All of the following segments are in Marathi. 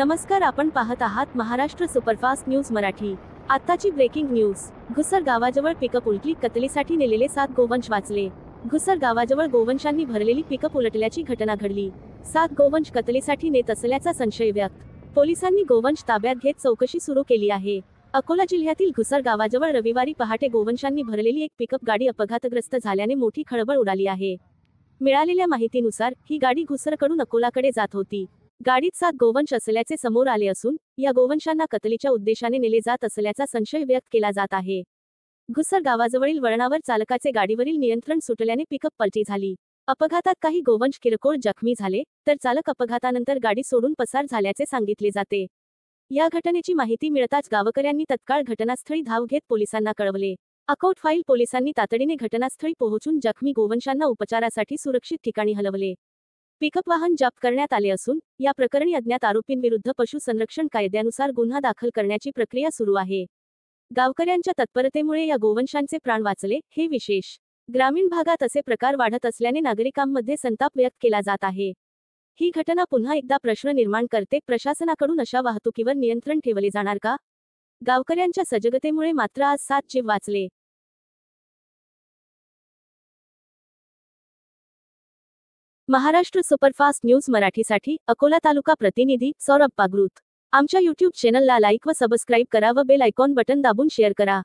नमस्कार, आपण पाहत आहात महाराष्ट्र सुपरफास्ट न्यूज मराठी। आताची ब्रेकिंग न्यूज। घुसर गावाजवळ पिकअप उलटली, कत्तलीसाठी नेलेले 7 गोवंश वाचले। घुसर गावाजवळ गोवंशांनी भरलेली पिकअप उलटल्याची घटना घडली। 7 गोवंश कत्तलीसाठी नेत असल्याचा संशय व्यक्त। पोलिसांनी गोवंश ताब्यात घेत चौकशी सुरू केली आहे। अकोला जिल्ह्यातील घुसर गावाजवळ रविवारी पहाटे गोवंशांनी भरलेली एक पिकअप गाडी अपघातग्रस्त झाल्याने मोठी खळबळ उडाली आहे। मिळालेल्या माहितीनुसार ही गाडी घुसरकडून अकोलाकडे जात होती। गाडीत 7 गोवंश असल्याचे समोर आले असून या गोवंशांना कत्तलीच्या उद्देशाने नेले जात असल्याचा संशय व्यक्त केला जात आहे। घुसर गावाजवळील वळणावर चालकाचे गाडीवरील नियंत्रण सुटल्याने पिकअप पलटी झाली। अपघातात काही गोवंश किरकोळ जखमी झाले, तर चालक अपघातानंतर गाडी सोडून पसार झाल्याचे सांगितले जाते। या घटनेची माहिती मिळताच गावकऱ्यांनी तत्काळ घटनास्थळी धाव घेत पोलिसांना कळवले। अकोट फाईल पोलिसांनी तातडीने घटनास्थळी पोहोचून जखमी गोवंशांना उपचारासाठी सुरक्षित ठिकाणी हलवले। पिकअप वाहन जप्त करण्यात आले असून या प्रकरणी अज्ञात आरोपींविरुद्ध पशु संरक्षण कायद्यानुसार गुन्हा दाखल करण्याची प्रक्रिया सुरू आहे। गावकऱ्यांच्या तत्परतेमुळे या गोवंशांचे प्राण वाचले, हे विशेष। ग्रामीण भागात असे प्रकार वाढत असल्याने नागरिकांमध्ये संताप व्यक्त केला जात आहे। ही घटना पुन्हा एकदा प्रश्न निर्माण करते, प्रशासनाकडून अशा वाहतुकीवर नियंत्रण ठेवले जाणार का? गावकऱ्यांच्या सजगतेमुळे मात्र आज 7 जीव वाचले। महाराष्ट्र सुपरफास्ट न्यूज मराठीसाठी अकोला तालुका प्रतिनिधी सौरभ पागरूत। आमच्या यूट्यूब चॅनलला लाईक व सबस्क्राईब करा व बेल आयकॉन बटन दाबून शेअर करा।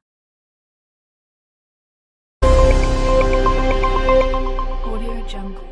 Audio Jungle.